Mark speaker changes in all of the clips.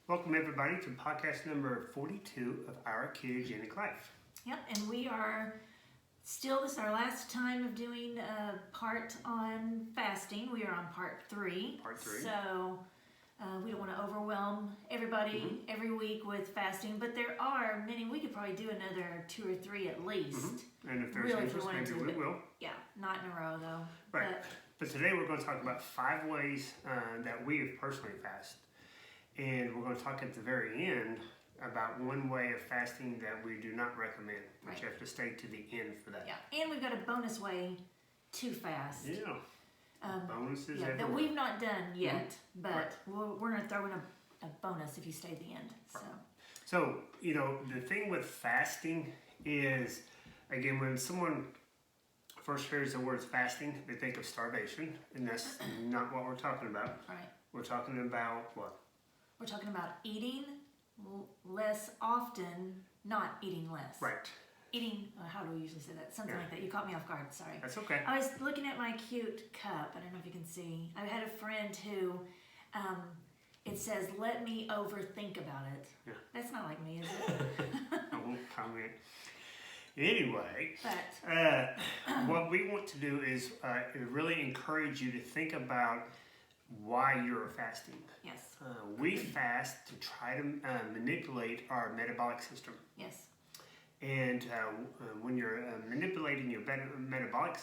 Speaker 1: Welcome everybody to podcast number 42 of Our Ketogenic Life.
Speaker 2: Yep, and we are still, this is our last time of doing a part on fasting. We are on part 3.
Speaker 1: Part 3.
Speaker 2: So we don't want to overwhelm everybody every week with fasting, but there are many. We could probably do another 2 or 3 at least.
Speaker 1: And if there's
Speaker 2: Really, if we
Speaker 1: interest,
Speaker 2: wanted
Speaker 1: maybe
Speaker 2: to,
Speaker 1: we
Speaker 2: but-
Speaker 1: will.
Speaker 2: Yeah, not in a row though.
Speaker 1: Right. But today we're going to talk about 5 ways that we have personally fasted. And we're going to talk at the very end about one way of fasting that we do not recommend, which
Speaker 2: Right.
Speaker 1: you have to stay to the end for that.
Speaker 2: Yeah, and we've got a bonus way to fast.
Speaker 1: Yeah. Bonuses
Speaker 2: Yeah, that
Speaker 1: everywhere.
Speaker 2: we've not done yet, but
Speaker 1: Right.
Speaker 2: we're going to throw in a bonus if you stay to the end. So.
Speaker 1: So, you know, the thing with fasting is, again, when someone first hears the words fasting, they think of starvation, and that's not what we're talking about.
Speaker 2: Right.
Speaker 1: We're talking about what?
Speaker 2: We're talking about eating less often, not eating less.
Speaker 1: Right.
Speaker 2: Eating, how do we usually say that? Something
Speaker 1: Yeah.
Speaker 2: like that. You caught me off guard, sorry.
Speaker 1: That's okay.
Speaker 2: I was looking at my cute cup. I don't know if you can see. I had a friend who, it says, let me overthink about it.
Speaker 1: Yeah.
Speaker 2: That's not like me, is it?
Speaker 1: I won't comment. Anyway,
Speaker 2: But,
Speaker 1: what we want to do is really encourage you to think about why you're fasting.
Speaker 2: yes,
Speaker 1: We fast to try to manipulate our metabolic system.
Speaker 2: yes,
Speaker 1: And when you're manipulating your metabolic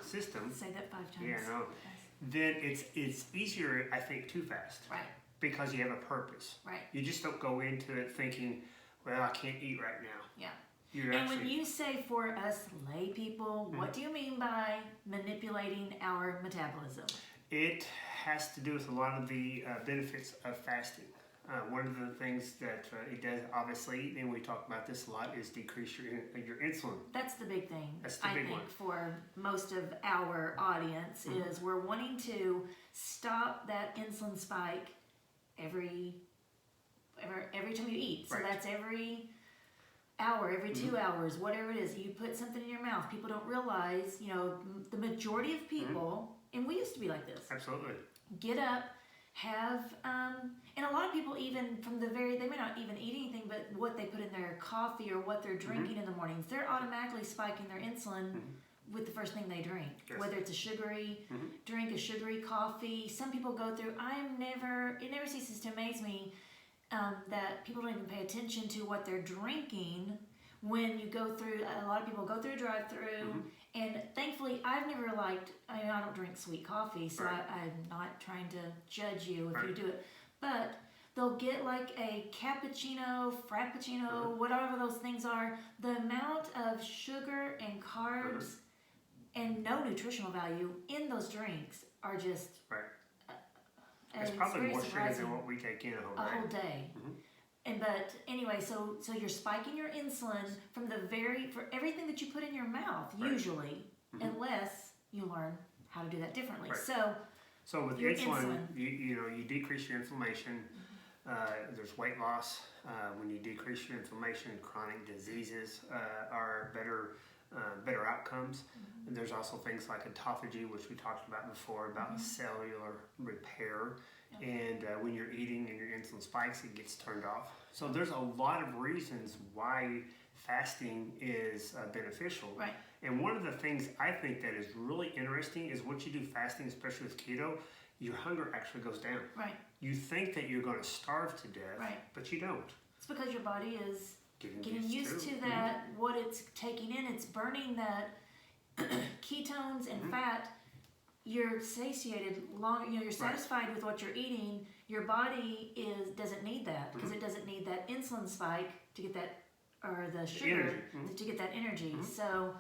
Speaker 1: system,
Speaker 2: say that 5 times.
Speaker 1: yeah, no,
Speaker 2: Yes.
Speaker 1: then it's easier, I think, to fast
Speaker 2: Right,
Speaker 1: because you have a purpose.
Speaker 2: right,
Speaker 1: You just don't go into it thinking, well, I can't eat right now.
Speaker 2: yeah.
Speaker 1: You're
Speaker 2: And
Speaker 1: actually,
Speaker 2: when you say for us lay people, what do you mean by manipulating our metabolism?
Speaker 1: it has to do with a lot of the benefits of fasting. One of the things that it does, obviously, and we talk about this a lot, is decrease your insulin.
Speaker 2: That's the big thing.
Speaker 1: That's the
Speaker 2: I
Speaker 1: big
Speaker 2: think
Speaker 1: one.
Speaker 2: for most of our audience is we're wanting to stop that insulin spike every time you eat. So
Speaker 1: Right.
Speaker 2: that's every hour, every 2 hours, whatever it is. You put something in your mouth. People don't realize, the majority of people, and we used to be like this.
Speaker 1: Absolutely.
Speaker 2: Get up, have, and a lot of people even from they may not even eat anything, but what they put in their coffee or what they're drinking in the mornings, they're automatically spiking their insulin with the first thing they drink.
Speaker 1: Yes.
Speaker 2: Whether it's a sugary drink, a sugary coffee. Some people go through, it never ceases to amaze me that people don't even pay attention to what they're drinking when you go through, a lot of people go through a drive-through, and thankfully I don't drink sweet coffee, so
Speaker 1: Right.
Speaker 2: I'm not trying to judge you if you
Speaker 1: Right.
Speaker 2: do it, but they'll get like a cappuccino, frappuccino, whatever those things are, the amount of sugar and carbs and no nutritional value in those drinks are just
Speaker 1: Right. It's probably
Speaker 2: very
Speaker 1: more sugar
Speaker 2: surprising.
Speaker 1: than what we take in a whole
Speaker 2: A
Speaker 1: day.
Speaker 2: whole day. But anyway, so you're spiking your insulin from for everything that you put in your mouth,
Speaker 1: Right.
Speaker 2: usually, unless you learn how to do that differently.
Speaker 1: Right.
Speaker 2: So
Speaker 1: with
Speaker 2: your
Speaker 1: insulin,
Speaker 2: insulin.
Speaker 1: you decrease your inflammation. There's weight loss. When you decrease your inflammation, chronic diseases are better outcomes. And there's also things like autophagy, which we talked about before, about cellular repair. And when you're eating and your insulin spikes, it gets turned off. So there's a lot of reasons why fasting is beneficial.
Speaker 2: Right.
Speaker 1: And one of the things I think that is really interesting is once you do fasting, especially with keto, your hunger actually goes down.
Speaker 2: right,
Speaker 1: You think that you're going to starve to death,
Speaker 2: Right.
Speaker 1: but you don't.
Speaker 2: it's because your body is
Speaker 1: Getting
Speaker 2: getting used to that, what it's taking in, it's burning that ketones and fat. You're satiated you're satisfied with what you're eating. Your body doesn't need that because it doesn't need that insulin spike to get that, or the sugar
Speaker 1: energy.
Speaker 2: to get that energy. So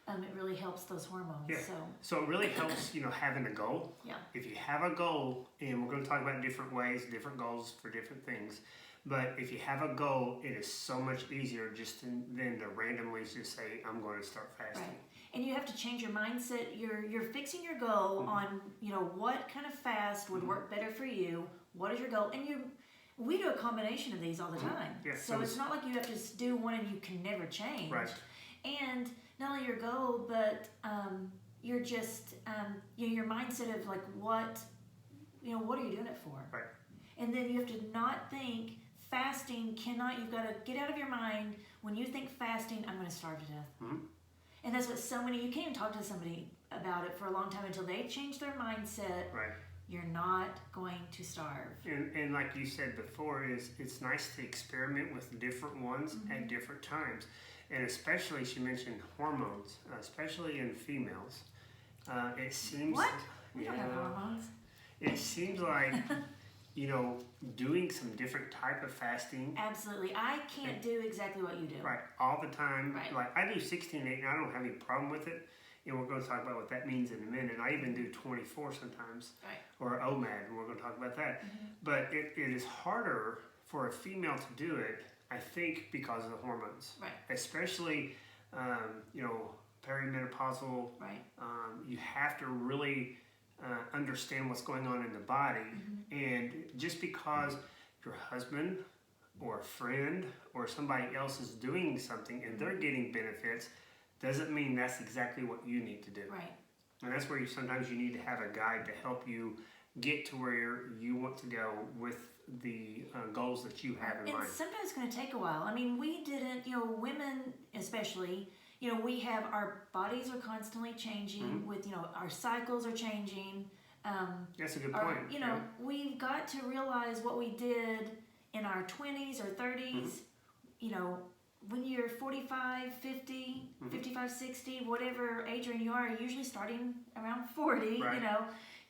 Speaker 2: it really helps those hormones.
Speaker 1: Yeah.
Speaker 2: So
Speaker 1: So it really helps, having a goal.
Speaker 2: yeah,
Speaker 1: If you have a goal, and we're going to talk about different ways, different goals for different things, but if you have a goal, it is so much easier than to randomly just say, I'm going to start fasting.
Speaker 2: right. And you have to change your mindset. You're fixing your goal on what kind of fast would work better for you. What is your goal? And we do a combination of these all the time.
Speaker 1: Yeah,
Speaker 2: so
Speaker 1: so
Speaker 2: it's not like you have to just do one and you can never change.
Speaker 1: Right.
Speaker 2: And not only your goal, but you're just your mindset of like what are you doing it for?
Speaker 1: Right.
Speaker 2: And then you have to not think fasting cannot, you've got to get out of your mind, when you think fasting, I'm going to starve to death.
Speaker 1: Mm-hmm.
Speaker 2: And that's what so many, you can't even talk to somebody about it for a long time until they change their mindset.
Speaker 1: Right.
Speaker 2: You're not going to starve.
Speaker 1: And like you said before, it's nice to experiment with different ones at different times. And especially, she mentioned hormones, especially in females. It seems...
Speaker 2: What? We don't have hormones.
Speaker 1: It seems like, doing some different type of fasting.
Speaker 2: Absolutely. I can't do exactly what you do.
Speaker 1: Right, all the time.
Speaker 2: Right.
Speaker 1: Like, I do 16-8, and I don't have any problem with it. And we're going to talk about what that means in a minute. I even do 24 sometimes,
Speaker 2: Right.
Speaker 1: or OMAD, and we're going to talk about that. But it is harder for a female to do it, I think, because of the hormones.
Speaker 2: Right.
Speaker 1: Especially, perimenopausal.
Speaker 2: Right.
Speaker 1: You have to really understand what's going on in the body. And just because your husband or a friend or somebody else is doing something and they're getting benefits, doesn't mean that's exactly what you need to do.
Speaker 2: Right.
Speaker 1: And that's where sometimes you need to have a guide to help you get to where you want to go with the goals that you have in
Speaker 2: And
Speaker 1: mind.
Speaker 2: sometimes it's going to take a while. I mean, we didn't, women especially, we have, our bodies are constantly changing with, our cycles are changing.
Speaker 1: That's a good point.
Speaker 2: We've got to realize what we did in our 20s or 30s, when you're 45, 50, 55, 60, whatever age range you are, usually starting around 40,
Speaker 1: Right.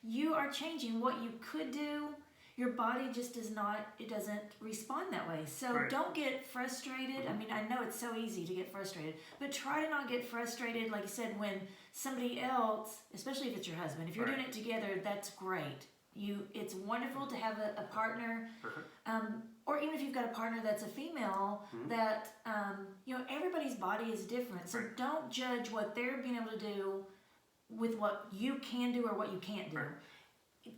Speaker 2: You are changing what you could do. Your body just doesn't respond that way. So
Speaker 1: Right.
Speaker 2: don't get frustrated. I mean, I know it's so easy to get frustrated, but try to not get frustrated, like you said, when somebody else, especially if it's your husband, if you're
Speaker 1: Right.
Speaker 2: doing it together, that's great. It's wonderful to have a partner, or even if you've got a partner that's a female, that, everybody's body is different. So
Speaker 1: Right.
Speaker 2: don't judge what they're being able to do with what you can do or what you can't do.
Speaker 1: Right.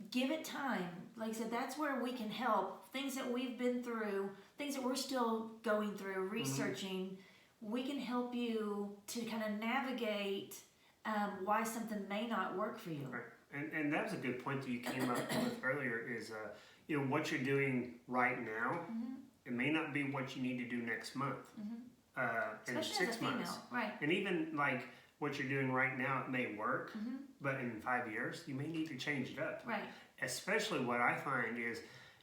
Speaker 2: Give it time. Like I said, that's where we can help. Things that we've been through, things that we're still going through, researching, we can help you to kind of navigate why something may not work for you.
Speaker 1: Right. And that was a good point that you came up with earlier is, what you're doing right now, it may not be what you need to do next month, in
Speaker 2: Especially
Speaker 1: 6
Speaker 2: as a female,
Speaker 1: months.
Speaker 2: right?
Speaker 1: And even like what you're doing right now, it may work, but in 5 years, you may need to change it up.
Speaker 2: Right.
Speaker 1: Especially what I find is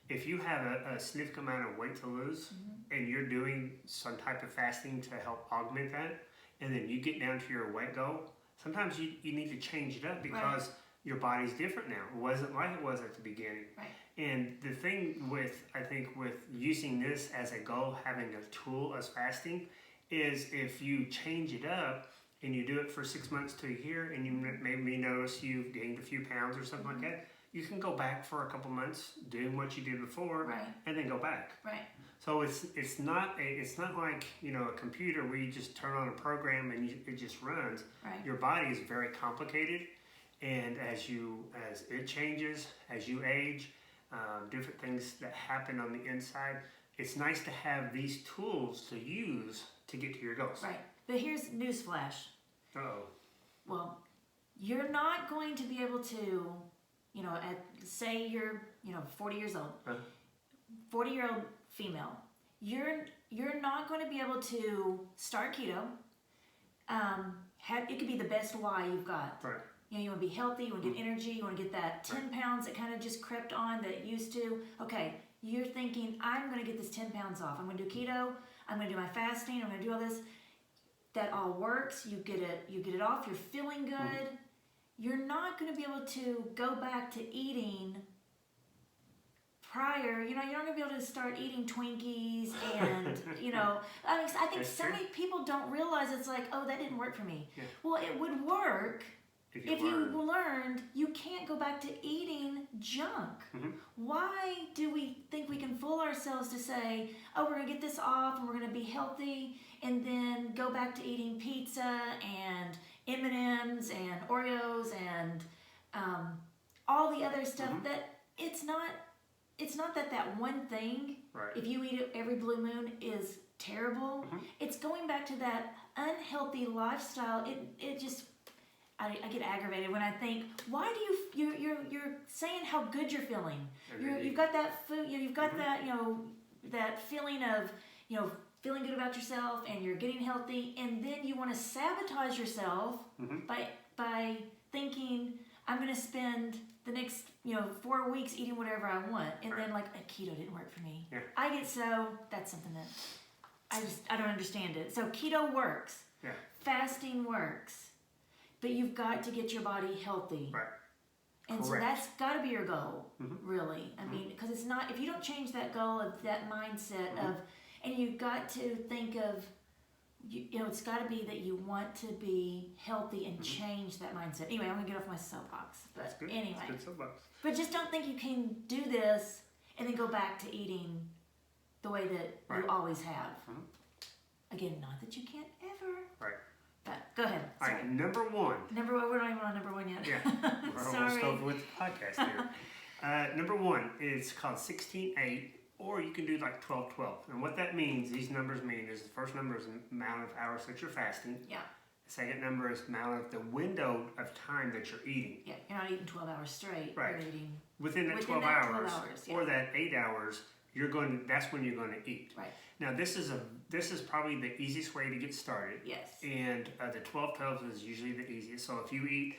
Speaker 1: if you have a significant amount of weight to lose and you're doing some type of fasting to help augment that, and then you get down to your weight goal, sometimes you need to change it up because your body's different now. It wasn't like it was at the beginning.
Speaker 2: Right.
Speaker 1: And the thing with using this as a goal, having a tool as fasting, is if you change it up and you do it for 6 months to a year and you maybe notice you've gained a few pounds or something like that, you can go back for a couple months doing what you did before
Speaker 2: Right.
Speaker 1: and then go back.
Speaker 2: Right.
Speaker 1: So it's not like a computer where you just turn on a program and it just runs.
Speaker 2: Right.
Speaker 1: Your body is very complicated, and as it changes, as you age, different things that happen on the inside, it's nice to have these tools to use to get to your goals.
Speaker 2: Right. But here's newsflash.
Speaker 1: Uh-oh.
Speaker 2: Well, you're not going to be able to, say you're, 40 years old, 40-year-old female. You're not going to be able to start keto. It could be the best why you've got.
Speaker 1: Right.
Speaker 2: You want to be healthy, you want to get energy, you want to get that 10 pounds that kind of just crept on that used to. Okay, you're thinking, I'm going to get this 10 pounds off. I'm going to do keto. I'm going to do my fasting. I'm going to do all this. That all works. You get it off. You're feeling good. You're not going to be able to go back to eating prior. You're not going to be able to start eating Twinkies and, I think so many people don't realize it's like, oh, that didn't work for me.
Speaker 1: Yeah.
Speaker 2: Well, it would work if
Speaker 1: learn.
Speaker 2: you learned you can't go back to eating junk. Why do we think we can fool ourselves to say, oh, we're going to get this off and we're going to be healthy, and then go back to eating pizza and M&Ms and Oreos and all the other stuff that it's not that one thing,
Speaker 1: Right.
Speaker 2: if you eat it every blue moon, is terrible. It's going back to that unhealthy lifestyle. I get aggravated when I think, why do you're saying how good you're feeling. You've got that food, you've got that, that feeling of, feeling good about yourself, and you're getting healthy, and then you want to sabotage yourself by thinking, I'm going to spend the next 4 weeks eating whatever I want, and then like keto didn't work for me.
Speaker 1: Yeah.
Speaker 2: That's something that I don't understand it. So keto works.
Speaker 1: Yeah.
Speaker 2: Fasting works. But you've got to get your body healthy.
Speaker 1: Right.
Speaker 2: And
Speaker 1: Correct.
Speaker 2: so that's got to be your goal,
Speaker 1: Mm-hmm.
Speaker 2: really. I mean, because it's not, if you don't change that goal of that mindset of, and you've got to think of, it's got to be that you want to be healthy and change that mindset. Anyway, I'm going to get off my soapbox. But
Speaker 1: That's good.
Speaker 2: anyway.
Speaker 1: That's good soapbox.
Speaker 2: But just don't think you can do this and then go back to eating the way that you always have.
Speaker 1: Mm-hmm.
Speaker 2: Again, not that you can't ever.
Speaker 1: Right.
Speaker 2: But go ahead.
Speaker 1: All right, number one.
Speaker 2: We're not even on number one yet.
Speaker 1: Yeah, we're almost over with the podcast here. Number one is called 16-8, or you can do like 12-12. And what that means, these numbers mean, is the first number is the amount of hours that you're fasting.
Speaker 2: Yeah.
Speaker 1: The second number is the amount of the window of time that you're eating.
Speaker 2: Yeah, you're not eating 12 hours straight.
Speaker 1: Right.
Speaker 2: You're eating
Speaker 1: Within that 12
Speaker 2: that
Speaker 1: hours,
Speaker 2: 12 hours, yeah.
Speaker 1: or that 8 hours, that's when you're going to eat.
Speaker 2: Right.
Speaker 1: Now this is probably the easiest way to get started.
Speaker 2: Yes.
Speaker 1: And the 12-12 is usually the easiest. So if you eat,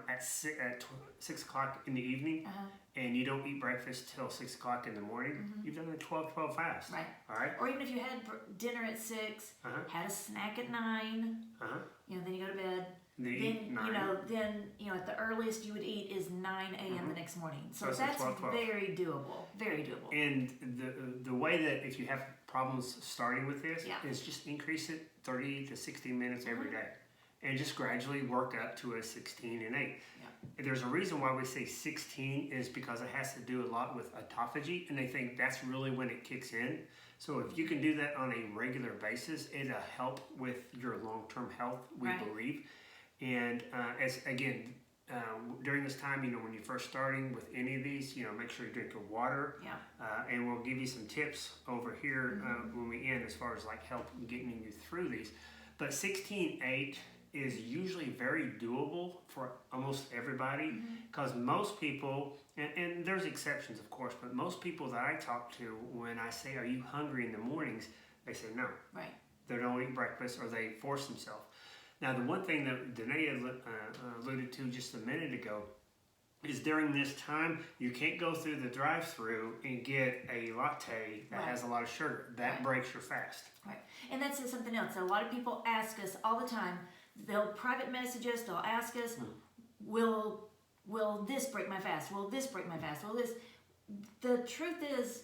Speaker 1: at 6 o'clock in the evening, and you don't eat breakfast till 6 o'clock in the morning, you've done a 12-12 fast.
Speaker 2: Right.
Speaker 1: All right.
Speaker 2: Or even if you had dinner at 6, had a snack at 9, then you go to bed. Then
Speaker 1: 9.
Speaker 2: At the earliest you would eat is 9 a.m. the next morning. So
Speaker 1: it's
Speaker 2: that's
Speaker 1: 12-12.
Speaker 2: very doable. Very doable.
Speaker 1: And the way that if you have problems starting with this is just increase it 30 to 60 minutes every day, and just gradually work up to a 16 and 8. Yeah. There's a reason why we say 16 is because it has to do a lot with autophagy, and they think that's really when it kicks in. So if you can do that on a regular basis, it'll help with your long-term health, we believe. And during this time, when you're first starting with any of these, make sure you drink your water.
Speaker 2: Yeah.
Speaker 1: And we'll give you some tips over here when we end as far as like help getting you through these. But 16-8 is usually very doable for almost everybody, because most people, and there's exceptions of course, but most people that I talk to, when I say, are you hungry in the mornings, they say no.
Speaker 2: Right.
Speaker 1: They don't eat breakfast, or they force themselves. Now, the one thing that Danae alluded to just a minute ago is during this time, you can't go through the drive-through and get a latte that has a lot of sugar. That breaks your fast.
Speaker 2: Right. And that's something else. A lot of people ask us all the time, they'll private message us, they'll ask us, will this break my fast? Will this break my fast? Will this? The truth is,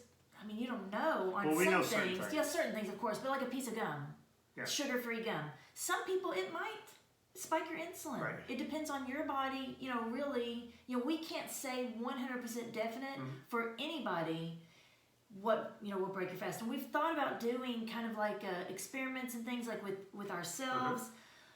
Speaker 2: you don't know on some things. Yeah, certain things, of course, but like a piece of gum. Yeah. Sugar-free gum. Some people, it might spike your insulin.
Speaker 1: Right.
Speaker 2: It depends on your body. Really, we can't say 100% definite for anybody what will break your fast. And we've thought about doing kind of like experiments and things like with ourselves,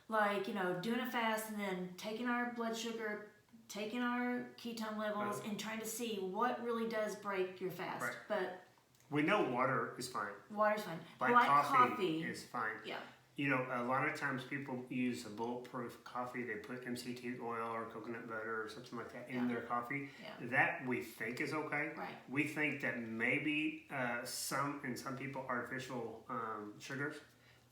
Speaker 2: like doing a fast and then taking our blood sugar, taking our ketone levels, and trying to see what really does break your fast.
Speaker 1: Right.
Speaker 2: But
Speaker 1: we know water is fine.
Speaker 2: Water's fine.
Speaker 1: Like coffee is fine.
Speaker 2: Yeah.
Speaker 1: A lot of times people use a bulletproof coffee. They put MCT oil or coconut butter or something like that in their coffee. Yeah. That we think is okay.
Speaker 2: Right.
Speaker 1: We think that maybe some people artificial sugars,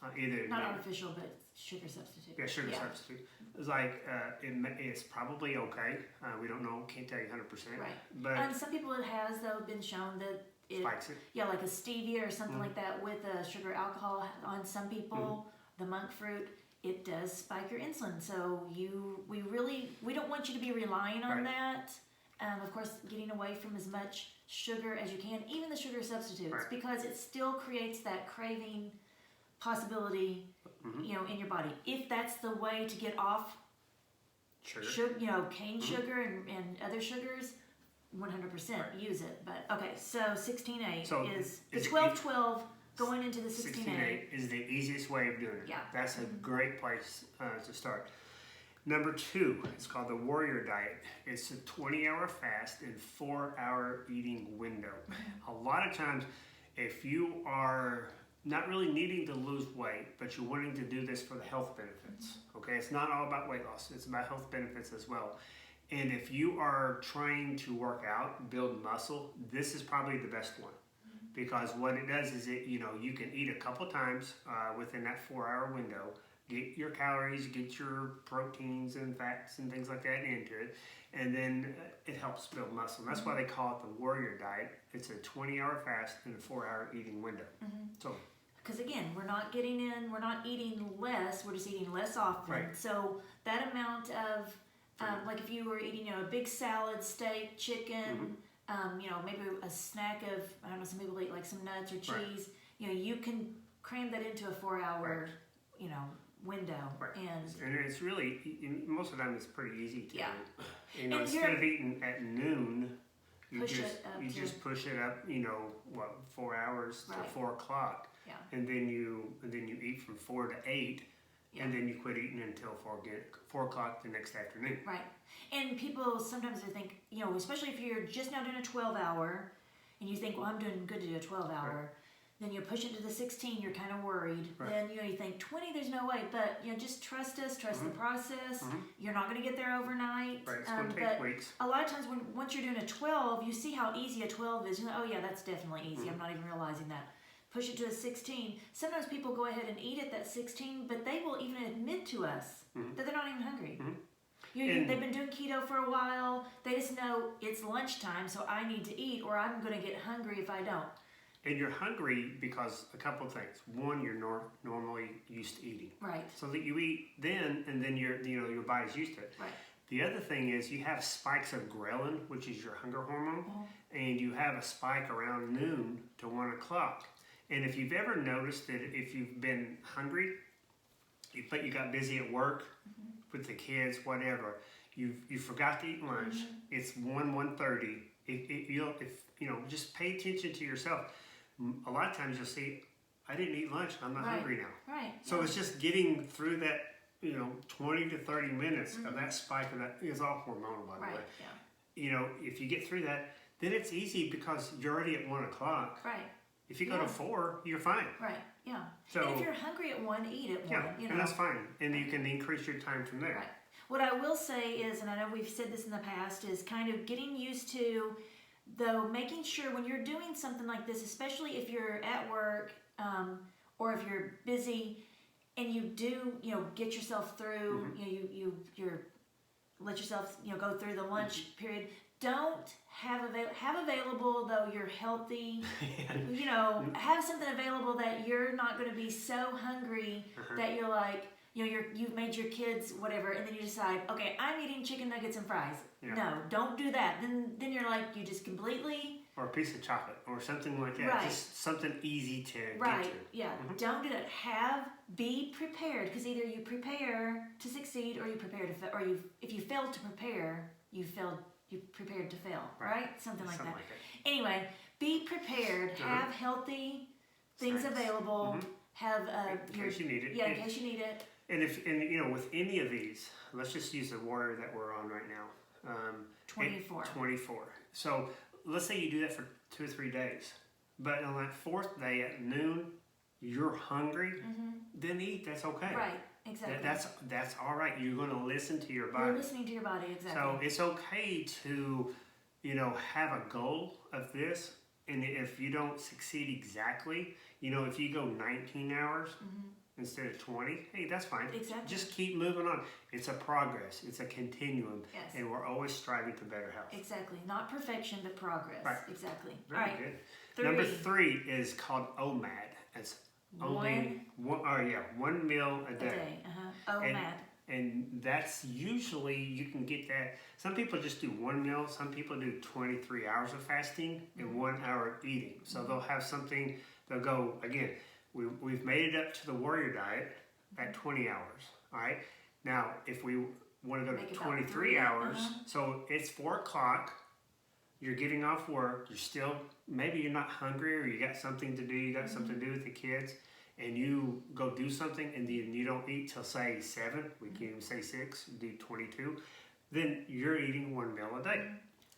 Speaker 2: not artificial, but sugar substitute.
Speaker 1: Yeah, sugar substitute. It's like it's probably okay. We don't know. Can't tell you 100%.
Speaker 2: Right.
Speaker 1: But
Speaker 2: and some people it has been shown that it spikes it. Yeah, like a stevia or something like that with sugar alcohol on some people. The monk fruit, it does spike your insulin. So we don't want you to be relying on that. Of course, getting away from as much sugar as you can, even the sugar substitutes, because it still creates that craving possibility, in your body. If that's the way to get off sugar, cane sugar and other sugars, 100% use it. But okay, so 16-8 is the 12-12. Going into the 16-8
Speaker 1: is the easiest way of doing it.
Speaker 2: Yeah.
Speaker 1: That's a great place to start. Number 2, it's called the Warrior Diet. It's a 20-hour fast and 4-hour eating window. A lot of times, if you are not really needing to lose weight, but you're wanting to do this for the health benefits. Okay, it's not all about weight loss, it's about health benefits as well. And if you are trying to work out, build muscle, this is probably the best one. Because what it does is you can eat a couple times within that 4-hour window, get your calories, get your proteins and fats and things like that into it, and then it helps build muscle. And that's why they call it the warrior diet. It's a 20-hour fast and a 4-hour eating window. So,
Speaker 2: because again, we're not eating less, we're just eating less often.
Speaker 1: Right.
Speaker 2: So that amount of, like if you were eating, a big salad, steak, chicken, maybe a snack of, I don't know, some people eat like some nuts or cheese, you can cram that into a 4-hour, window.
Speaker 1: Right.
Speaker 2: And
Speaker 1: it's really, most of the time it's pretty easy to
Speaker 2: And
Speaker 1: instead of eating at noon, you
Speaker 2: Push
Speaker 1: just
Speaker 2: it up
Speaker 1: you
Speaker 2: to-
Speaker 1: just push it up, 4 hours
Speaker 2: Right.
Speaker 1: to 4 o'clock.
Speaker 2: Yeah.
Speaker 1: And then you eat from 4 to 8, and then you quit eating until 4 o'clock the next afternoon.
Speaker 2: Right. And people sometimes they think, especially if you're just now doing a 12-hour and you think, well, I'm doing good to do a 12-hour,
Speaker 1: Right.
Speaker 2: then you push it to the 16, you're kind of worried.
Speaker 1: Right.
Speaker 2: Then, you think 20, there's no way. But, just trust us, trust the process.
Speaker 1: Mhm.
Speaker 2: You're not going to get there overnight.
Speaker 1: Right, it's going to take
Speaker 2: but
Speaker 1: weeks.
Speaker 2: a lot of times once you're doing a 12, you see how easy a 12 is. Oh, yeah, that's definitely easy. I'm not even realizing that. Push it to a 16. Sometimes people go ahead and eat at that 16, but they will even admit to us that they're not even hungry. They've been doing keto for a while. They just know it's lunchtime, so I need to eat, or I'm going to get hungry if I don't.
Speaker 1: And you're hungry because a couple of things. One, you're normally used to eating,
Speaker 2: Right.
Speaker 1: so that you eat then, and then your body's used to it.
Speaker 2: Right.
Speaker 1: The other thing is you have spikes of ghrelin, which is your hunger hormone, and you have a spike around noon to 1 o'clock. And if you've ever noticed that if you've been hungry, but you got busy at work with the kids, whatever, you forgot to eat lunch. It's 1:30. Just pay attention to yourself. A lot of times you'll see, I didn't eat lunch. I'm not hungry now.
Speaker 2: Right.
Speaker 1: So it's just getting through that, 20 to 30 minutes of that spike, and that is all hormonal, by the
Speaker 2: Right.
Speaker 1: way.
Speaker 2: Yeah.
Speaker 1: If you get through that, then it's easy because you're already at 1 o'clock.
Speaker 2: Right.
Speaker 1: If you go to 4, you're fine.
Speaker 2: Right. Yeah.
Speaker 1: So
Speaker 2: and if you're hungry at 1, eat at 1.
Speaker 1: yeah, and that's fine. And you can increase your time from there.
Speaker 2: Right. What I will say is, and I know we've said this in the past, is kind of getting used to, though, making sure when you're doing something like this, especially if you're at work or if you're busy and you do, get yourself through, you're let yourself, go through the lunch period. Don't have available, though you're healthy, have something available that you're not going to be so hungry that you're like, you've made your kids whatever, and then you decide, okay, I'm eating chicken nuggets and fries.
Speaker 1: Yeah.
Speaker 2: No, don't do that. Then you're like, you just completely.
Speaker 1: Or a piece of chocolate or something like that.
Speaker 2: Right.
Speaker 1: Just something easy to
Speaker 2: Right,
Speaker 1: get to.
Speaker 2: yeah. Don't do that. Be prepared, because either you prepare to succeed or you prepare to fail, or if you fail to prepare, you prepared to fail, right? Something like that. Anyway, be prepared. Have healthy things
Speaker 1: Snacks.
Speaker 2: available. Have
Speaker 1: In case you need it.
Speaker 2: Yeah, in case you need it.
Speaker 1: And with any of these, let's just use the warrior that we're on right now.
Speaker 2: 24.
Speaker 1: 24. So let's say you do that for 2 or 3 days, but on that 4th day at noon, you're hungry. Then eat. That's okay.
Speaker 2: Right. Exactly.
Speaker 1: That's all right. You're going to listen to your body.
Speaker 2: You're listening to your body, exactly.
Speaker 1: So it's okay to, have a goal of this, and if you don't succeed exactly, if you go 19 hours instead of 20, hey, that's fine.
Speaker 2: Exactly.
Speaker 1: Just keep moving on. It's a progress. It's a continuum.
Speaker 2: Yes.
Speaker 1: And we're always striving to better health.
Speaker 2: Exactly. Not perfection, but progress.
Speaker 1: Right.
Speaker 2: Exactly.
Speaker 1: Very
Speaker 2: All right.
Speaker 1: good.
Speaker 2: 3.
Speaker 1: Number 3 is called OMAD. It's only 1 meal a
Speaker 2: A
Speaker 1: day.
Speaker 2: day. OMAD.
Speaker 1: And that's usually, you can get that. Some people just do 1 meal. Some people do 23 hours of fasting and 1 hour of eating. So they'll have something, they'll go, again, we've made it up to the warrior diet at 20 hours. All right. Now, if we want to go
Speaker 2: Make
Speaker 1: to
Speaker 2: about
Speaker 1: 23
Speaker 2: 3,
Speaker 1: hours, so it's 4 o'clock. You're getting off work. You're still, maybe you're not hungry, or you got something to do. You got something to do with the kids. And you go do something, and then you don't eat till, say, 7, we can even say 6, do 22, then you're eating 1 meal a day.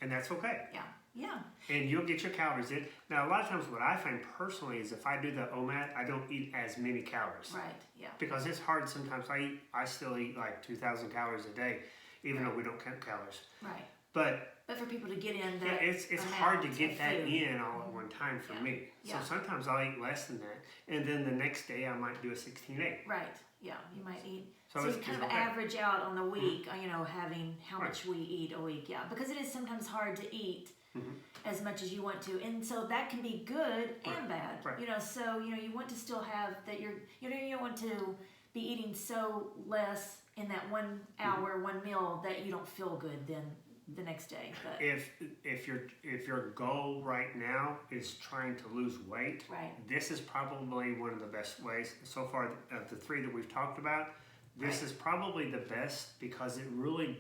Speaker 1: And that's okay.
Speaker 2: Yeah. Yeah.
Speaker 1: And you'll get your calories in. Now, a lot of times what I find personally is if I do the OMAD, I don't eat as many calories.
Speaker 2: Right. Yeah.
Speaker 1: Because it's hard sometimes. I still eat like 2,000 calories a day, even though we don't count calories.
Speaker 2: Right.
Speaker 1: But
Speaker 2: for people to get in
Speaker 1: yeah,
Speaker 2: that,
Speaker 1: it's hard to get that
Speaker 2: food
Speaker 1: in all at one time for me. So sometimes I'll eat less than that, and then the next day I might do a 16-8.
Speaker 2: Right. Yeah. You might eat.
Speaker 1: So
Speaker 2: you
Speaker 1: it's
Speaker 2: kind of
Speaker 1: okay.
Speaker 2: average out on the week, having how much we eat a week. Yeah, because it is sometimes hard to eat as much as you want to, and so that can be good and bad.
Speaker 1: Right.
Speaker 2: So you want to still have that. You don't want to be eating so less in that 1 hour, one meal that you don't feel good then the next day. But
Speaker 1: if your goal right now is trying to lose weight, this is probably one of the best ways so far of the three that we've talked about. This is probably the best because it really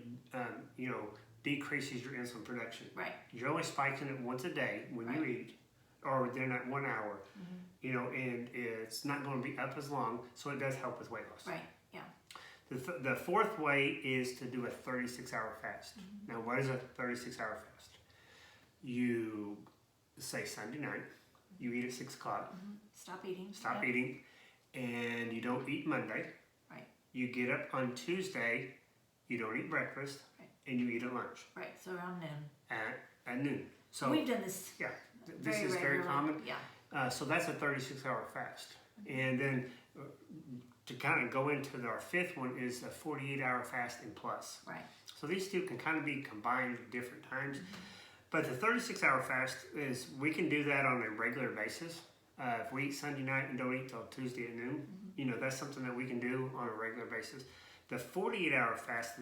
Speaker 1: decreases your insulin production.
Speaker 2: Right.
Speaker 1: You're only spiking it once a day when you eat, or within that 1 hour. And it's not going to be up as long, so it does help with weight loss.
Speaker 2: Right. Yeah.
Speaker 1: The fourth way is to do a 36-hour fast. Now, what is a 36-hour fast? You say Sunday night, you eat at 6 o'clock.
Speaker 2: Stop eating.
Speaker 1: Stop eating, and you don't eat Monday.
Speaker 2: Right.
Speaker 1: You get up on Tuesday, you don't eat breakfast, and you eat at lunch.
Speaker 2: Right. So around noon.
Speaker 1: At noon. So
Speaker 2: we've done this.
Speaker 1: Yeah, this is very common.
Speaker 2: Yeah.
Speaker 1: So that's a 36-hour fast, and then. To kind of go into our fifth one is a 48-hour fasting plus.
Speaker 2: Right.
Speaker 1: So these two can kind of be combined at different times. But the 36-hour fast is, we can do that on a regular basis. If we eat Sunday night and don't eat till Tuesday at noon, that's something that we can do on a regular basis. The 48-hour fast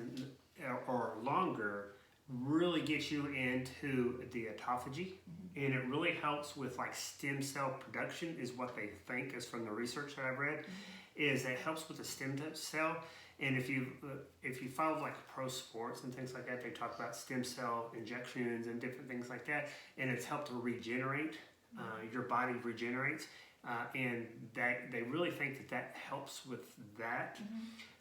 Speaker 1: or longer really gets you into the autophagy, and it really helps with like stem cell production is what they think is from the research that I've read. Is it helps with the stem cell, and if you follow like pro sports and things like that, they talk about stem cell injections and different things like that, and it's helped to regenerate. Your body regenerates, and that they really think that helps with that.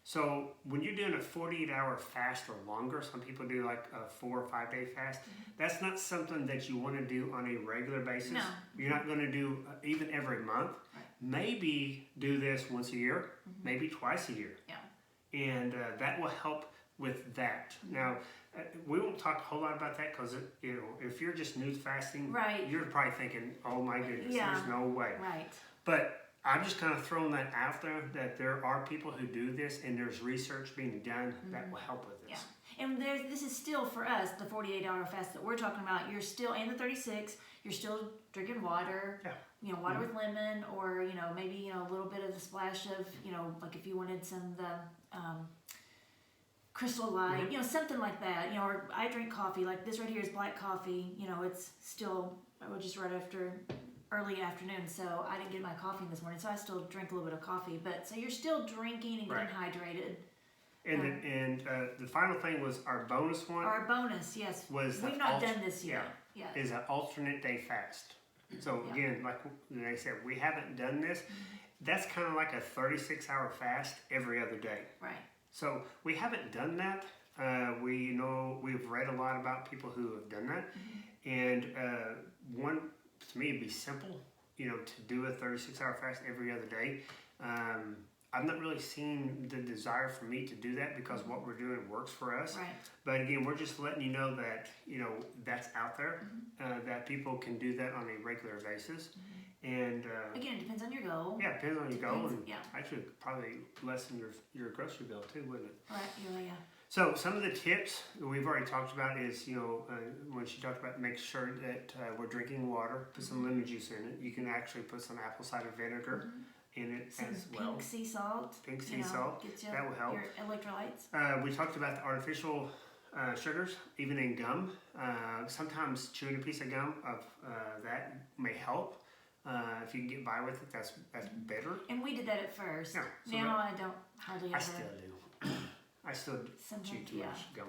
Speaker 1: So when you're doing a 48-hour fast or longer, some people do like a 4 or 5 day fast. That's not something that you want to do on a regular basis.
Speaker 2: No.
Speaker 1: You're not going to do even every month. Maybe do this once a year, maybe twice a year.
Speaker 2: Yeah.
Speaker 1: And that will help with that. Now, we won't talk a whole lot about that because if you're just news fasting, you're probably thinking, "Oh my goodness, there's no way."
Speaker 2: Right.
Speaker 1: But I'm just kind of throwing that out there that there are people who do this, and there's research being done that will help with this.
Speaker 2: Yeah. And this is still for us the 48-hour fast that we're talking about. You're still, and the 36. You're still drinking water.
Speaker 1: Yeah.
Speaker 2: Water with lemon, or maybe a little bit of the splash of like if you wanted some of the Crystal Light, something like that. Or I drink coffee. Like this right here is black coffee. It's still just right after early afternoon, so I didn't get my coffee this morning, so I still drink a little bit of coffee. But so you're still drinking and getting hydrated.
Speaker 1: And the final thing was our bonus one.
Speaker 2: Our bonus, yes. We've not done this yet. Yeah.
Speaker 1: Is an alternate day fast. So again, like they said, we haven't done this. That's kind of like a 36-hour fast every other day.
Speaker 2: Right.
Speaker 1: So we haven't done that. We've read a lot about people who have done that, and one to me it'd be simple, to do a 36-hour fast every other day. I've not really seen the desire for me to do that because what we're doing works for us.
Speaker 2: Right.
Speaker 1: But again, we're just letting you know that that's out there, that people can do that on a regular basis. And
Speaker 2: again, it depends on your goal.
Speaker 1: Yeah, it depends on your goal, and
Speaker 2: yeah.
Speaker 1: actually probably lessen your grocery bill too, wouldn't it?
Speaker 2: Right. Yeah.
Speaker 1: So some of the tips we've already talked about is when she talked about make sure that we're drinking water, put some lemon juice in it. You can actually put some apple cider vinegar in it as well.
Speaker 2: Pink sea salt.
Speaker 1: Pink sea salt. That will help.
Speaker 2: Your electrolytes.
Speaker 1: We talked about the artificial sugars, even in gum. Sometimes chewing a piece of gum that may help. If you can get by with it, that's better.
Speaker 2: And we did that at first.
Speaker 1: Yeah, so
Speaker 2: now I don't hardly ever.
Speaker 1: I still do. I still chew too much gum.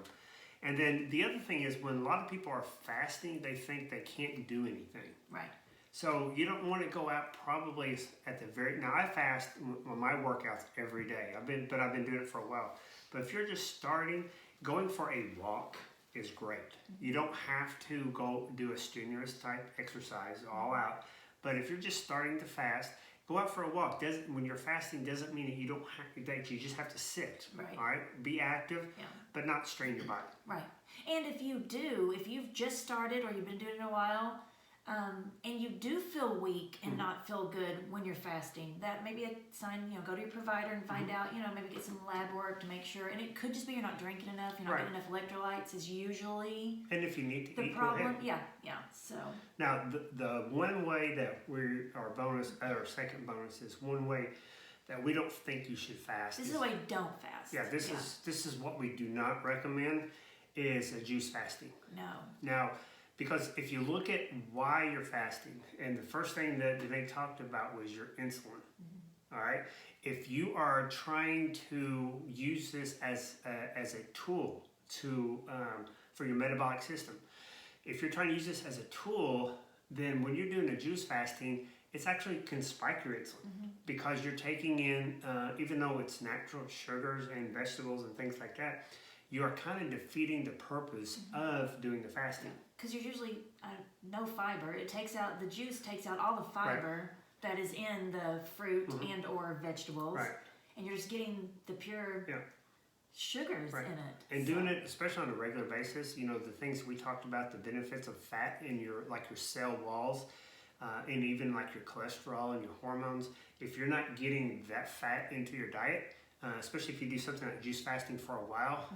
Speaker 1: And then the other thing is when a lot of people are fasting, they think they can't do anything.
Speaker 2: Right.
Speaker 1: So you don't want to go out probably at the now I fast on my workouts every day. I've been doing it for a while. But if you're just starting, going for a walk is great. You don't have to go do a strenuous type exercise all out, but if you're just starting to fast, go out for a walk. When you're fasting doesn't mean that you don't have, that you just have to sit.
Speaker 2: Right.
Speaker 1: All right, be active, but not strain your body.
Speaker 2: Right. And if you've just started or you've been doing it a while, and you do feel weak and not feel good when you're fasting, that may be a sign, go to your provider and find out, maybe get some lab work to make sure. And it could just be you're not drinking enough, you're not getting enough electrolytes is usually
Speaker 1: and if you need to
Speaker 2: the
Speaker 1: eat,
Speaker 2: problem. Yeah. So
Speaker 1: now the one way that our bonus, our second bonus is one way that we don't think you should fast.
Speaker 2: This is the way you don't fast.
Speaker 1: Yeah, this is what we do not recommend is a juice fasting.
Speaker 2: No.
Speaker 1: Now, because if you look at why you're fasting, and the first thing that they talked about was your insulin. All right, if you are trying to use this as a tool to for your metabolic system, if you're trying to use this as a tool, then when you're doing a juice fasting, it's actually can spike your insulin because you're taking in, even though it's natural sugars and vegetables and things like that, you are kind of defeating the purpose of doing the fasting.
Speaker 2: Because you're usually no fiber. The juice takes out all the fiber that is in the fruit and or vegetables. Right. And you're just getting the pure sugars in it.
Speaker 1: And doing it, especially on a regular basis, the things we talked about, the benefits of fat in your cell walls, and even like your cholesterol and your hormones, if you're not getting that fat into your diet, especially if you do something like juice fasting for a while,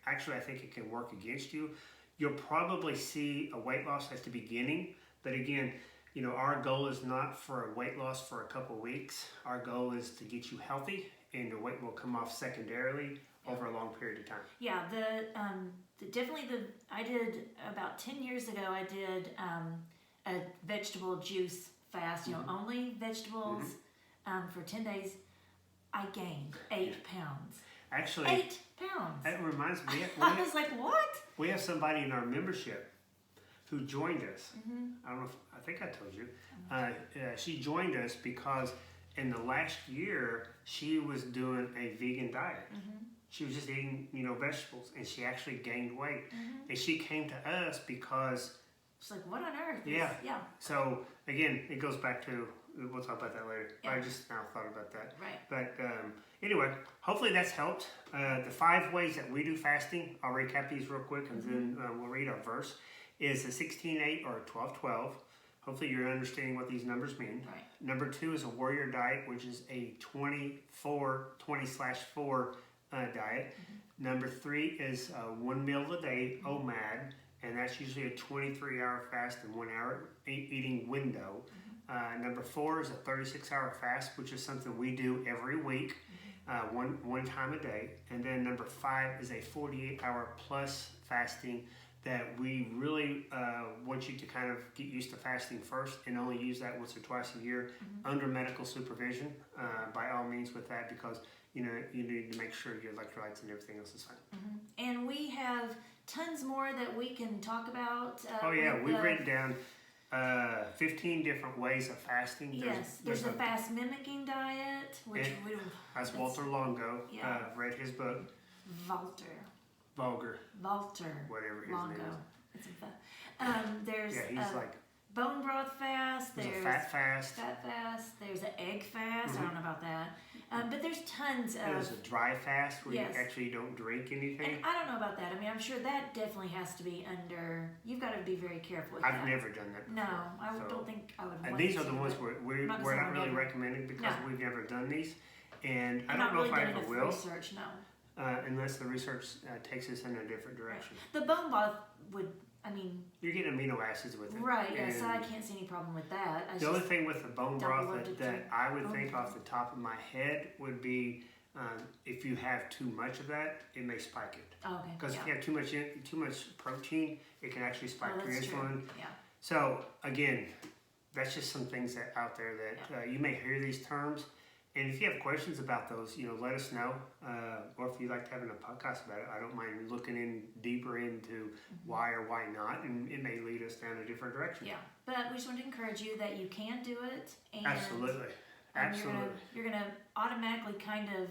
Speaker 1: actually I think it can work against you. You'll probably see a weight loss at the beginning, but again, our goal is not for a weight loss for a couple of weeks. Our goal is to get you healthy, and the weight will come off secondarily over a long period of time.
Speaker 2: Yeah, I did about 10 years ago, I did a vegetable juice fast, only vegetables for 10 days. I gained 8 pounds.
Speaker 1: Actually,
Speaker 2: 8 pounds.
Speaker 1: That reminds me.
Speaker 2: I was like, what?
Speaker 1: We have somebody in our membership who joined us. I don't know I think I told you. She joined us because in the last year, she was doing a vegan diet. She was just eating, vegetables, and she actually gained weight. And she came to us because...
Speaker 2: She's like, what on earth?
Speaker 1: Yeah. So, again, it goes back to... We'll talk about that later. Yeah. I just now thought about that.
Speaker 2: Right.
Speaker 1: But anyway, hopefully that's helped. The 5 ways that we do fasting, I'll recap these real quick, and then we'll read our verse, is a 16-8 or a 12-12. Hopefully you're understanding what these numbers mean.
Speaker 2: Right.
Speaker 1: Number 2 is a warrior diet, which is a 20/4 diet. Number 3 is 1 meal a day, OMAD, and that's usually a 23-hour fast and 1 hour eating window. Number 4 is a 36-hour fast, which is something we do every week, one time a day. And then number 5 is a 48-hour plus fasting that we really want you to kind of get used to fasting first and only use that once or twice a year under medical supervision, by all means with that, because you need to make sure your electrolytes and everything else is fine.
Speaker 2: And we have tons more that we can talk about.
Speaker 1: We've written down 15 different ways of fasting.
Speaker 2: There's a fast mimicking diet, which
Speaker 1: that's Walter Longo. I've read his book. Vulgar. Whatever his name is.
Speaker 2: There's
Speaker 1: he's like
Speaker 2: bone broth fast. There's
Speaker 1: a fat fast.
Speaker 2: There's an egg fast. I don't know about that. But there's tons of...
Speaker 1: There's a dry fast where you actually don't drink anything.
Speaker 2: And I don't know about that. I mean, I'm sure that definitely has to be under... You've got to be very careful with that.
Speaker 1: I've never done that before.
Speaker 2: No, I don't think I would want to.
Speaker 1: And these are the ones we're not really recommending because we've never done these. And I don't know if I ever will.
Speaker 2: Research, no.
Speaker 1: Unless the research takes us in a different direction.
Speaker 2: Right. The bone broth would...
Speaker 1: you're getting amino acids with it.
Speaker 2: Right, so I can't see any problem with that.
Speaker 1: The only thing with the bone broth that I would think off the top of my head would be if you have too much of that, it may spike it.
Speaker 2: Oh, okay.
Speaker 1: Because if you have too much protein, it can actually spike your insulin.
Speaker 2: True. Yeah.
Speaker 1: So again, that's just some things that out there that you may hear these terms. And if you have questions about those, let us know. Or if you'd like to have a podcast about it, I don't mind looking in deeper into why or why not, and it may lead us down a different direction.
Speaker 2: Yeah, but we just want to encourage you that you can do it. And
Speaker 1: Absolutely.
Speaker 2: You're gonna automatically kind of,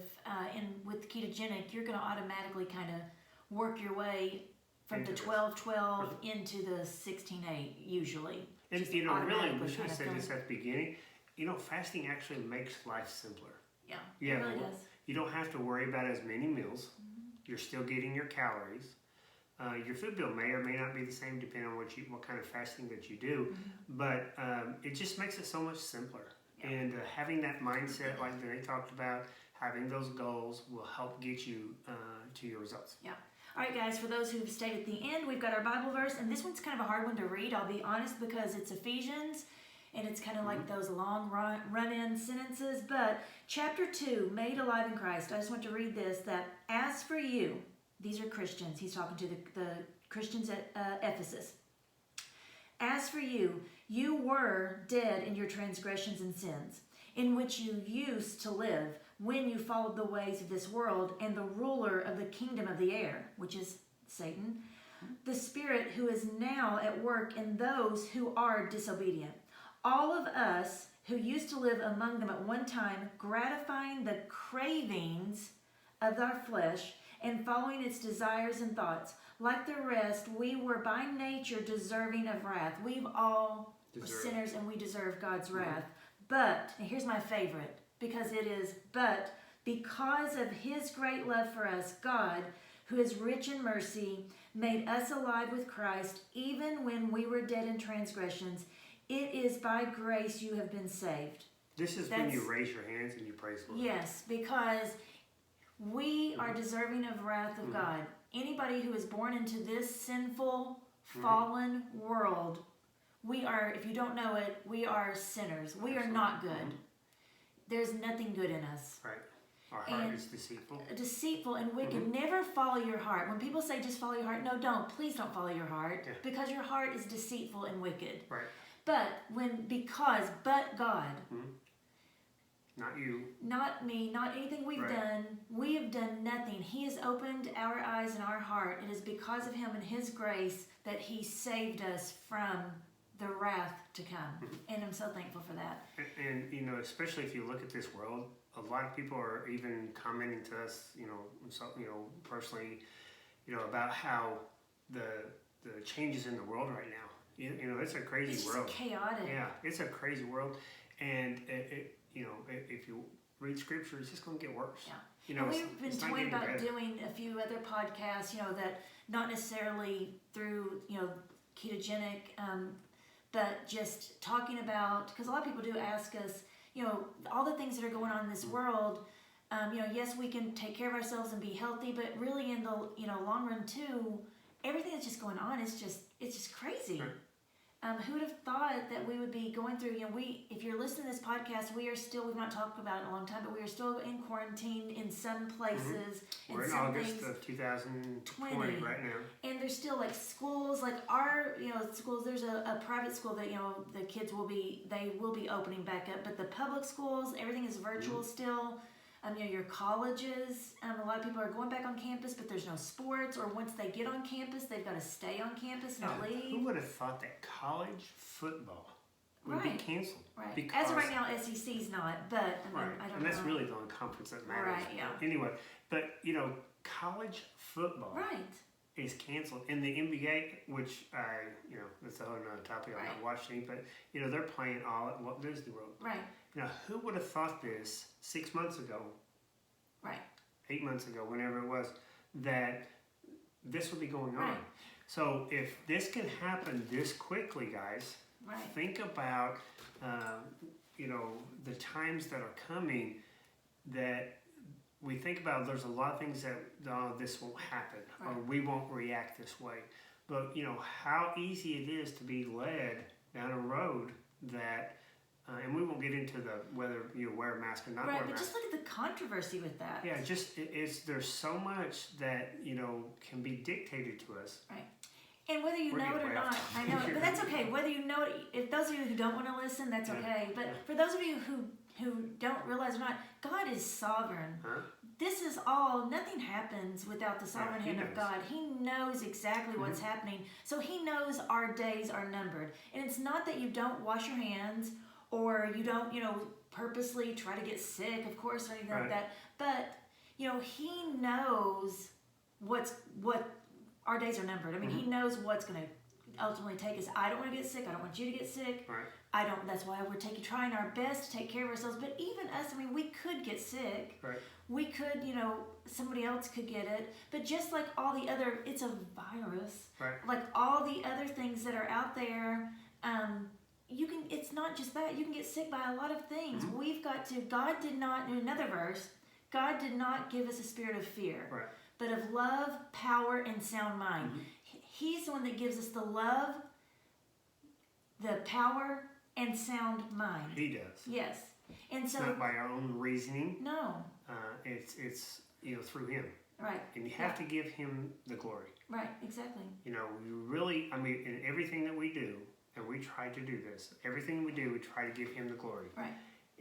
Speaker 2: with ketogenic, you're gonna automatically kind of work your way from the 12-12 into the 16-8 usually.
Speaker 1: And
Speaker 2: Just
Speaker 1: really,
Speaker 2: automatically
Speaker 1: we should
Speaker 2: kind
Speaker 1: have
Speaker 2: of
Speaker 1: said this
Speaker 2: going.
Speaker 1: at the beginning. Fasting actually makes life simpler.
Speaker 2: Yeah,
Speaker 1: Yeah,
Speaker 2: it really does.
Speaker 1: you don't have to worry about as many meals. You're still getting your calories. Your food bill may or may not be the same depending on what kind of fasting that you do, but it just makes it so much simpler.
Speaker 2: Yeah.
Speaker 1: And having that mindset, like they talked about, having those goals will help get you to your results.
Speaker 2: Yeah. All right, guys, for those who've stayed at the end, we've got our Bible verse, and this one's kind of a hard one to read, I'll be honest, because it's Ephesians, and it's kind of like those long run-in sentences. But chapter 2, made alive in Christ, I just want to read this, that as for you, these are Christians, he's talking to the Christians at Ephesus. As for you, you were dead in your transgressions and sins, in which you used to live when you followed the ways of this world and the ruler of the kingdom of the air, which is Satan, the spirit who is now at work in those who are disobedient. All of us who used to live among them at one time, gratifying the cravings of our flesh and following its desires and thoughts. Like the rest, we were by nature deserving of wrath. We've all sinners and we deserve God's wrath. But, and here's my favorite, because it is, but because of his great love for us, God, who is rich in mercy, made us alive with Christ, even when we were dead in transgressions. It is by grace you have been saved.
Speaker 1: This is when you raise your hands and you praise the Lord.
Speaker 2: Yes, because we are deserving of wrath of God. Anybody who is born into this sinful, fallen world, we are, if you don't know it, we are sinners. We are not good. There's nothing good in us.
Speaker 1: Right. Our heart is deceitful.
Speaker 2: Deceitful and wicked. Never follow your heart. When people say just follow your heart, no, don't. Please don't follow your heart. Yeah. Because your heart is deceitful and wicked.
Speaker 1: Right.
Speaker 2: But but God.
Speaker 1: Not you.
Speaker 2: Not me, not anything we've done. We have done nothing. He has opened our eyes and our heart. It is because of him and his grace that he saved us from the wrath to come. And I'm so thankful for that.
Speaker 1: And especially if you look at this world, a lot of people are even commenting to us, personally, about how the changes in the world right now. It's a crazy world.
Speaker 2: It's chaotic.
Speaker 1: Yeah, it's a crazy world. And if you read scripture, it's just going to get worse.
Speaker 2: Yeah. And we've been toying about doing a few other podcasts, that not necessarily through, ketogenic, but just talking about, because a lot of people do ask us, all the things that are going on in this world, yes, we can take care of ourselves and be healthy, but really in the, long run too, everything that's just going on is it's just crazy.
Speaker 1: Right.
Speaker 2: Who would have thought that we would be going through, if you're listening to this podcast, we've not talked about it in a long time, but we are still in quarantine in some places.
Speaker 1: We're in August of 2020 right now.
Speaker 2: And there's still schools, our, schools, there's a private school that, the kids will be opening back up, but the public schools, everything is virtual still. Your colleges, a lot of people are going back on campus, but there's no sports, or once they get on campus, they've got to stay on campus, not leave.
Speaker 1: Who would have thought that college football would be canceled?
Speaker 2: Right.
Speaker 1: Because,
Speaker 2: as of right now, SEC's not, but I don't know.
Speaker 1: And that's really the only conference that matters.
Speaker 2: Right, yeah.
Speaker 1: Anyway, but college football is canceled. And the NBA, which that's a whole other topic I'm not watching, but they're playing all at Walt Disney World.
Speaker 2: Right.
Speaker 1: Now, who would have thought this 6 months ago?
Speaker 2: Right.
Speaker 1: 8 months ago, whenever it was, that this would be going on.
Speaker 2: Right.
Speaker 1: So if this can happen this quickly, guys, think about the times that are coming that we think about. There's a lot of things that this won't happen or we won't react this way. But how easy it is to be led down a road that. And we won't get into whether you wear a mask or not wear a mask.
Speaker 2: Right, but just look at the controversy with that.
Speaker 1: Yeah, there's so much that can be dictated to us.
Speaker 2: Right, and whether you know it or not, I know it, but that's okay. Whether you know it, if those of you who don't want to listen, that's okay. But for those of you who don't realize or not, God is sovereign.
Speaker 1: Huh?
Speaker 2: This is all. Nothing happens without the sovereign hand of God. He knows exactly what's happening, so He knows our days are numbered. And it's not that you don't wash your hands. Or you don't, purposely try to get sick, of course, or anything like that. But, He knows what our days are numbered. I mean, He knows what's going to ultimately take us. I don't want to get sick. I don't want you to get sick.
Speaker 1: Right.
Speaker 2: That's why we're trying our best to take care of ourselves. But even us, I mean, we could get sick.
Speaker 1: Right.
Speaker 2: We could, somebody else could get it. But just like all the other, it's a virus.
Speaker 1: Right.
Speaker 2: Like all the other things that are out there, it's not just that. You can get sick by a lot of things. We've got to, God did not, in another verse, God did not give us a spirit of fear,
Speaker 1: Right.
Speaker 2: but of love, power, and sound mind. He's the one that gives us the love, the power, and sound mind.
Speaker 1: He does.
Speaker 2: Yes. And
Speaker 1: It's
Speaker 2: so,
Speaker 1: not by our own reasoning.
Speaker 2: no.
Speaker 1: It's through Him.
Speaker 2: Right.
Speaker 1: And you have to give Him the glory.
Speaker 2: Right, exactly.
Speaker 1: We really, in everything that we do, and we try to do this, everything we do, we try to give Him the glory.
Speaker 2: Right.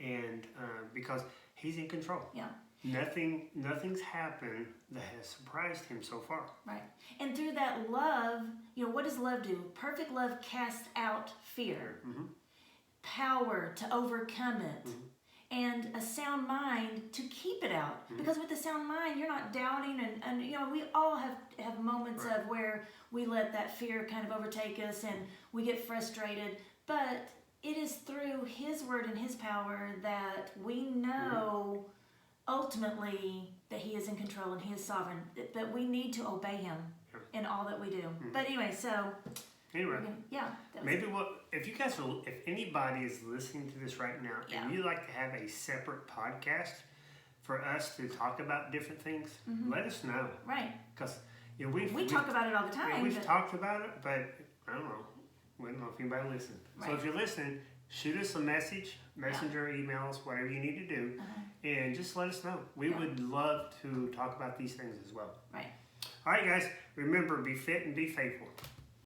Speaker 1: And because He's in control.
Speaker 2: Yeah.
Speaker 1: Nothing's happened that has surprised Him so far.
Speaker 2: Right. And through that love, what does love do? Perfect love casts out fear. Power to overcome it. And a sound mind to keep it out. Because with the sound mind, you're not doubting, and we all have moments
Speaker 1: Right.
Speaker 2: of where we let that fear kind of overtake us and we get frustrated. But it is through His word and His power that we know ultimately that He is in control and He is sovereign. That we need to obey Him in all that we do. But anyway, so
Speaker 1: Anyway,
Speaker 2: yeah. That was
Speaker 1: maybe if anybody is listening to this right now and you'd like to have a separate podcast for us to talk about different things, let us know.
Speaker 2: right.
Speaker 1: Because
Speaker 2: We talk about it all the time.
Speaker 1: we've
Speaker 2: but-
Speaker 1: talked about it, but I don't know. We don't know if anybody listens. So
Speaker 2: Right.
Speaker 1: if you're listening, shoot us a message, messenger, emails, whatever you need to do, and just let us know. We would love to talk about these things as well.
Speaker 2: Right.
Speaker 1: All right, guys. Remember, be fit and be faithful.